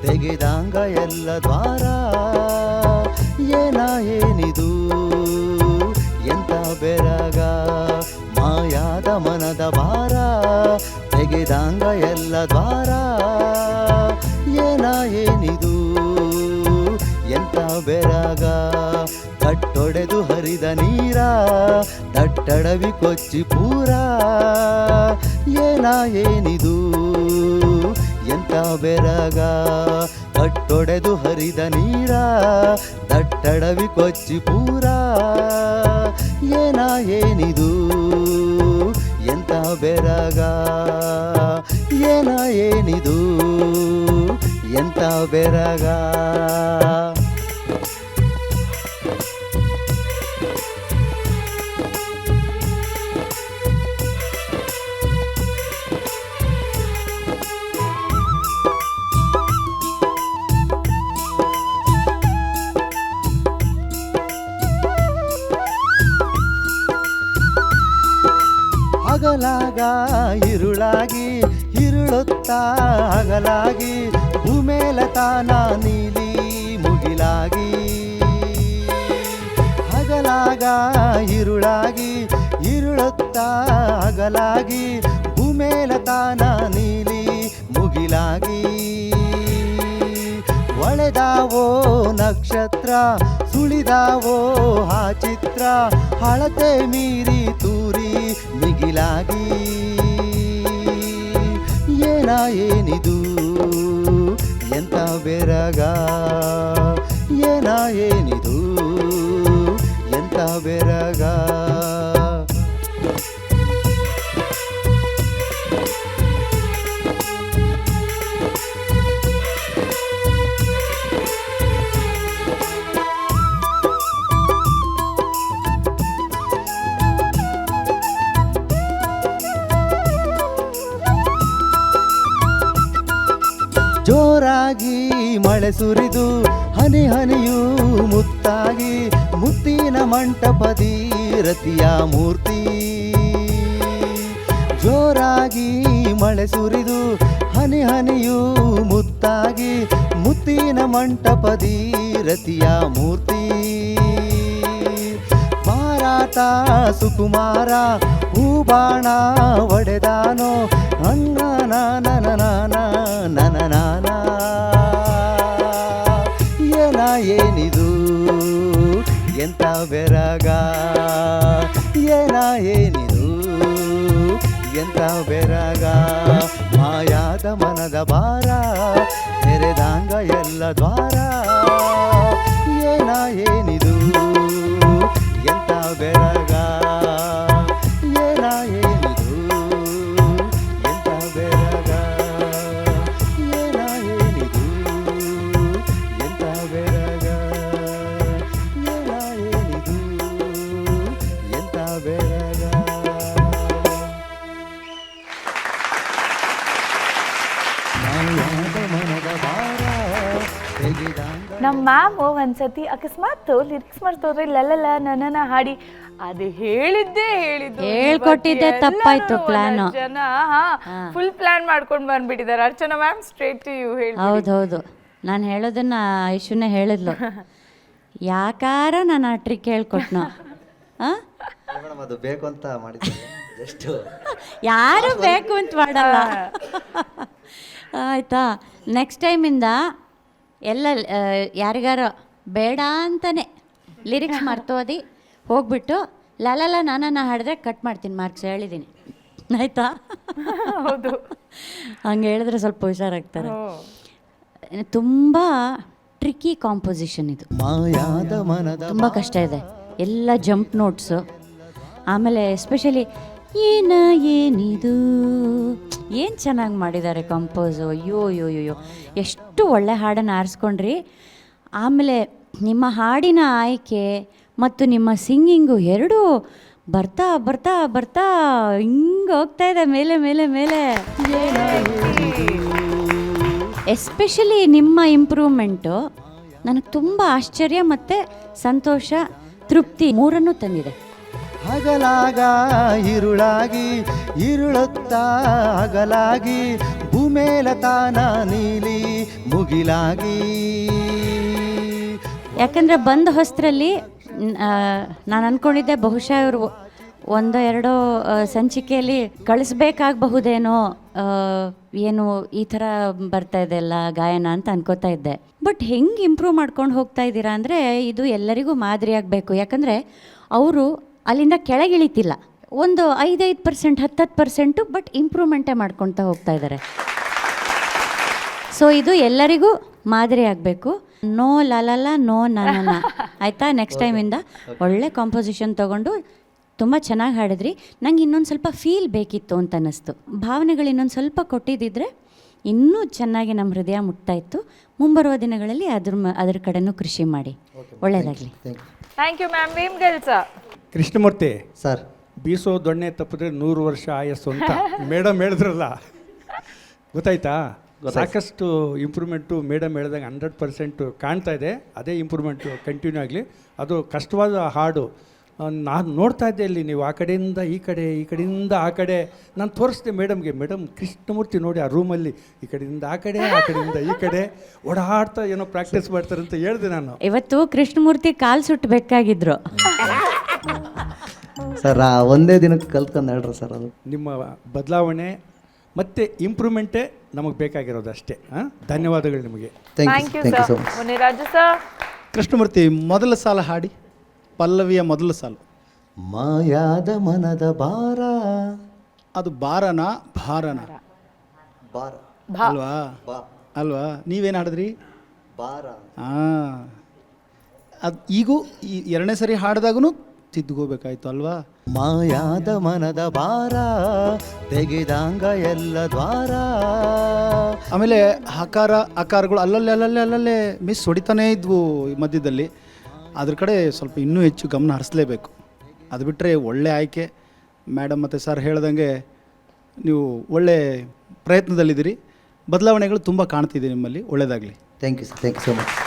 ತೆಗೆದಾಂಗ ಎಲ್ಲ ದ್ವಾರ ಏನಿದು ಎಂತ ಬೆರಗ ಮಾಯಾದ ಮನದ ಭಾರ ತೆಗೆದಾಂಗ ಎಲ್ಲ ದ್ವಾರ ಏನಿದು ಎಂತ ಬೆರಗ ಕಟ್ಟೊಡೆದು ಹರಿದ ನೀರ ತಟ್ಟಡವಿ ಕೊಚ್ಚಿ ಪೂರ ಏನಿದು ಎಂತ ಬೆರಗ ಕಟ್ಟೊಡೆದು ಹರಿದ ನೀರ ತಟ್ಟಡವಿ ಕೊಚ್ಚಿ ಪೂರ ಏನಿದು ಎಂತ ಬೆರಗ ಏನಿದು ಎಂತ ಬೆರಗ. ಹಗಲಾಗ ಇರುಳಾಗಿ ಇರುಳುತ್ತ ಹಗಲಾಗಿ ಭೂಮೇಲ ತಾನ ನೀಲಿ ಮುಗಿಲಾಗಿ ಹಗಲಾಗ ಇರುಳಾಗಿ ಇರುಳುತ್ತ ಹಗಲಾಗಿ ಭೂಮೇಲ ತಾನ ನೀಲಿ ಮುಗಿಲಾಗಿ ಒಳೆದಾವೋ ನಕ್ಷತ್ರ ಸುಳಿದಾವೋ ಆ ಚಿತ್ರ ಹಳತೆ ಮೀರಿ ತೂರಿ ಮಿಗಿಲಾಗಿ ಏನಿದು ಎಂತ ಬೆರಗ ಏನಿದು ಎಂತ ಬೆರಗ. ಜೋರಾಗಿ ಮಳೆ ಸುರಿದು ಹನಿ ಹನಿಯೂ ಮುತ್ತಾಗಿ ಮುತ್ತಿನ ಮಂಟಪದಿ ರತಿಯ ಮೂರ್ತಿ. ಜೋರಾಗಿ ಮಳೆ ಸುರಿದು ಹನಿ ಹನಿಯೂ ಮುತ್ತಾಗಿ ಮುತ್ತಿನ ಮಂಟಪದಿ ರತಿಯ ಮೂರ್ತಿ. ಮಾರಾಟ ಸುಕುಮಾರ ಹೂಬಾಣ ಒಡೆದಾನೋ ಅನ್ನ ನಾನ ಏನಿದು ಎಂತ ಬೆರಗ ಏನಿದು ಎಂತ ಬೆರಗ ಮಾಯಾದ ಮನದ ಭಾರ ತೆರೆದಾಂಗ ಎಲ್ಲ ದ್ವಾರ ಏನಿದು ಎಂತ ಬೆರಗ ಏನಿದು ಎಂತ ಬೆರಗ ಏನಿದು ಎಂತ ಬೆರಗ ಏನಿದು ಎಂತ ಬೆರಗ. ನಮ್ಮ ಮ್ಯಾಮ್ ಒಂದ್ಸತಿ ಅಕಸ್ಮಾತ್ ಲಿರಿಕ್ಸ್ ಮಾಡ್ತೋದ್ರೆ ಲಲ್ಲ ನನ್ನ ಹಾಡಿ ಅದು ಹೇಳಿದ್ದೆ ಹೇಳ್ಕೊಟ್ಟಿದ್ದೆ ತಪ್ಪಾಯ್ತು ಪ್ಲಾನ್. ಜನ ಫುಲ್ ಪ್ಲಾನ್ ಮಾಡ್ಕೊಂಡು ಬಂದ್ಬಿಟ್ಟಿದ್ದಾರೆ. Archana ma'am straight to you ಹೇಳಿ. ಹೌದೌದು, ನಾನು ಹೇಳೋದನ್ನ ಐಶುನೇ ಹೇಳಿದ್ಲು. ಯಾಕಾರ ನಾನು ಆ ಟ್ರಿಕ್ ಹೇಳ್ಕೊಟ್ನ? ಅದು ಬೇಕು ಅಂತ ಮಾಡಿದ್ದೆ, ಜಸ್ಟ್ ಯಾರು ಬೇಕು ಅಂತ ಮಾಡಲ್ಲ ಆಯ್ತಾ. ನೆಕ್ಸ್ಟ್ ಟೈಮಿಂದ ಎಲ್ಲ ಯಾರಿಗಾರ ಬೇಡ ಅಂತಾನೆ ಲಿರಿಕ್ಸ್ ಮರ್ತೋದಿ ಹೋಗ್ಬಿಟ್ಟು ಲಲಲ ನಾನನ್ನ ಹಾಡಿದ್ರೆ ಕಟ್ ಮಾಡ್ತೀನಿ ಮಾರ್ಕ್ಸ್, ಹೇಳಿದ್ದೀನಿ ಆಯ್ತಾ. ಹೌದು, ಹಂಗೆ ಹೇಳಿದ್ರೆ ಸ್ವಲ್ಪ ಹುಷಾರಾಗ್ತಾರೆ. ತುಂಬ ಟ್ರಿಕ್ಕಿ ಕಾಂಪೋಸಿಷನ್ ಇದು, ತುಂಬ ಕಷ್ಟ ಇದೆ. ಎಲ್ಲ ಜಂಪ್ ನೋಟ್ಸು, ಆಮೇಲೆ ಎಸ್ಪೆಷಲಿ ಏನಿದು ಏನು ಚೆನ್ನಾಗಿ ಮಾಡಿದ್ದಾರೆ ಕಂಪೋಸು. ಅಯ್ಯೋ ಎಷ್ಟು ಒಳ್ಳೆ ಹಾಡನ್ನು ಆರಿಸ್ಕೊಂಡ್ರಿ. ಆಮೇಲೆ ನಿಮ್ಮ ಹಾಡಿನ ಆಯ್ಕೆ ಮತ್ತು ನಿಮ್ಮ ಸಿಂಗಿಂಗು ಎರಡೂ ಬರ್ತಾ ಬರ್ತಾ ಬರ್ತಾ ಹಿಂಗೆ ಹೋಗ್ತಾ ಇದೆ ಮೇಲೆ ಮೇಲೆ ಮೇಲೆ. ಎಸ್ಪೆಷಲಿ ನಿಮ್ಮ ಇಂಪ್ರೂವ್ಮೆಂಟು ನನಗೆ ತುಂಬ ಆಶ್ಚರ್ಯ ಮತ್ತು ಸಂತೋಷ, ತೃಪ್ತಿ ಮೂರನ್ನೂ ತಂದಿದೆ. ಹಗಲಾಗ ಇರುಳಾಗಿ ಇರುಳುತ್ತಾ ಹಗಲಾಗಿ ಭೂಮೇಲ ತಾನ ನೀಲಿ ಮುಗಿಲಾಗಿ. ಯಾಕಂದರೆ ಬಂದ ಹೊಸರಲ್ಲಿ ನಾನು ಅಂದ್ಕೊಂಡಿದ್ದೆ ಬಹುಶಃ ಇವರು ಒಂದೋ ಎರಡೋ ಸಂಚಿಕೆಯಲ್ಲಿ ಕಳಿಸ್ಬೇಕಾಗಬಹುದೇನೋ, ಏನು ಈ ಥರ ಬರ್ತಾ ಇದೆ ಅಲ್ಲ ಗಾಯನ ಅಂತ ಅನ್ಕೋತಾ ಇದ್ದೆ. ಬಟ್ ಹೆಂಗೆ ಇಂಪ್ರೂವ್ ಮಾಡ್ಕೊಂಡು ಹೋಗ್ತಾ ಇದ್ದೀರಾ ಅಂದರೆ ಇದು ಎಲ್ಲರಿಗೂ ಮಾದರಿ ಆಗಬೇಕು. ಯಾಕಂದರೆ ಅವರು ಅಲ್ಲಿಂದ ಕೆಳಗಿಳಿತಿಲ್ಲ, ಒಂದು 5% 10% ಬಟ್ ಇಂಪ್ರೂವ್ಮೆಂಟೇ ಮಾಡ್ಕೊಳ್ತಾ ಹೋಗ್ತಾ ಇದ್ದಾರೆ. ಸೊ ಇದು ಎಲ್ಲರಿಗೂ ಮಾದರಿ ಆಗಬೇಕು. ನೋ ಲಲಲ ನೋ ನನ ಆಯಿತಾ? ನೆಕ್ಸ್ಟ್ ಟೈಮಿಂದ ಒಳ್ಳೆ ಕಾಂಪೋಸಿಷನ್ ತೊಗೊಂಡು ತುಂಬ ಚೆನ್ನಾಗಿ ಹಾಡಿದ್ರಿ. ನಂಗೆ ಇನ್ನೊಂದು ಸ್ವಲ್ಪ ಫೀಲ್ ಬೇಕಿತ್ತು ಅಂತ ಅನ್ನಿಸ್ತು. ಭಾವನೆಗಳು ಇನ್ನೊಂದು ಸ್ವಲ್ಪ ಕೊಟ್ಟಿದ್ದಿದ್ರೆ ಇನ್ನೂ ಚೆನ್ನಾಗಿ ನಮ್ಮ ಹೃದಯ ಮುಟ್ತಾ ಇತ್ತು. ಮುಂಬರುವ ದಿನಗಳಲ್ಲಿ ಅದ್ರ ಕಡೆನೂ ಕೃಷಿ ಮಾಡಿ. ಒಳ್ಳೆಯದಾಗಲಿ. Thank you ma'am. Vemgal sir. Krishnamurthy sir, ಬೀಸೋ ದೊಣ್ಣೆ ತಪ್ಪಿದ್ರೆ 100 ವರ್ಷ ಆಯಸ್ಸು ಅಂತ ಮೇಡಮ್ ಹೇಳಿದ್ರಲ್ಲ, ಗೊತ್ತಾಯ್ತಾ? ಸಾಕಷ್ಟು ಇಂಪ್ರೂವ್ಮೆಂಟು ಮೇಡಮ್ ಹೇಳಿದಾಗ 100% ಕಾಣ್ತಾ ಇದೆ. ಅದೇ ಇಂಪ್ರೂವ್ಮೆಂಟು ಕಂಟಿನ್ಯೂ ಆಗಲಿ. ಅದು ಕಷ್ಟವಾದ ಹಾಡು. ನಾನು ನೋಡ್ತಾ ಇದ್ದೆ ಇಲ್ಲಿ, ನೀವು ಆ ಕಡೆಯಿಂದ ಈ ಕಡೆ, ಈ ಕಡೆಯಿಂದ ಆ ಕಡೆ. ನಾನು ತೋರಿಸ್ದೆ ಮೇಡಮ್ಗೆ, ಮೇಡಮ್ ಕೃಷ್ಣಮೂರ್ತಿ ನೋಡಿ ಆ ರೂಮಲ್ಲಿ ಈ ಕಡೆಯಿಂದ ಆ ಕಡೆ, ಆ ಕಡೆಯಿಂದ ಈ ಕಡೆ ಓಡಾಡ್ತಾ ಏನೋ ಪ್ರಾಕ್ಟೀಸ್ ಮಾಡ್ತಾರೆ ಅಂತ ಹೇಳಿದೆ ನಾನು. ಇವತ್ತು ಕೃಷ್ಣಮೂರ್ತಿ ಕಾಲು ಸುಟ್ಟು ಬೇಕಾಗಿದ್ರು. ಸರ್ ಒಂದೇ ದಿನಕ್ಕೆ ಕಲ್ತ್ಕೊಂಡು ಹೇಳ್ರಿ ಸರ್. ಅದು ನಿಮ್ಮ ಬದಲಾವಣೆ ಮತ್ತು ಇಂಪ್ರೂವ್ಮೆಂಟೇ ನಮಗೆ ಬೇಕಾಗಿರೋದು ಅಷ್ಟೇ. ಧನ್ಯವಾದಗಳು ನಿಮಗೆ. Thank you sir. Muniraju sir. Krishnamurthy, ಮೊದಲ ಸಾಲ ಹಾಡಿ, ಪಲ್ಲವಿಯ ಮೊದಲ ಸಾಲು. ಮಾಯಾದ ಮನದ ಭಾರ. ಅದು ಬಾರನ ಭಾರನ ಬಾರ ಅಲ್ವಾ? ಬಾ ಅಲ್ವಾ? ನೀವೇನು ಹಾಡಿದ್ರಿ? ಬಾರ. ಹಾಂ, ಅದು ಈಗೂ ಈ 2ನೇ ಸರಿ ಹಾಡಿದಾಗೂ ತಿದ್ದುಕೋಬೇಕಾಯ್ತು ಅಲ್ವಾ? ಮಾಯಾದ ಮನದ ಭಾರ ತೆಗೆದಾಂಗ ಎಲ್ಲ ದ್ವಾರ. ಆಮೇಲೆ ಹಕಾರ ಅಕಾರಗಳು ಅಲ್ಲಲ್ಲೇ ಮಿಸ್ ಹೊಡಿತಾನೇ ಇದ್ವು ಈ ಮಧ್ಯದಲ್ಲಿ. ಅದ್ರ ಕಡೆ ಸ್ವಲ್ಪ ಇನ್ನೂ ಹೆಚ್ಚು ಗಮನ ಹರಿಸಲೇಬೇಕು. ಅದು ಬಿಟ್ಟರೆ ಒಳ್ಳೆ ಆಯ್ಕೆ. ಮೇಡಮ್ ಮತ್ತು ಸರ್ ಹೇಳ್ದಂಗೆ ನೀವು ಒಳ್ಳೆ ಪ್ರಯತ್ನದಲ್ಲಿದ್ದೀರಿ. ಬದಲಾವಣೆಗಳು ತುಂಬ ಕಾಣ್ತಿದೆ ನಿಮ್ಮಲ್ಲಿ. ಒಳ್ಳೆಯದಾಗಲಿ. Thank you sir. Thank you so much.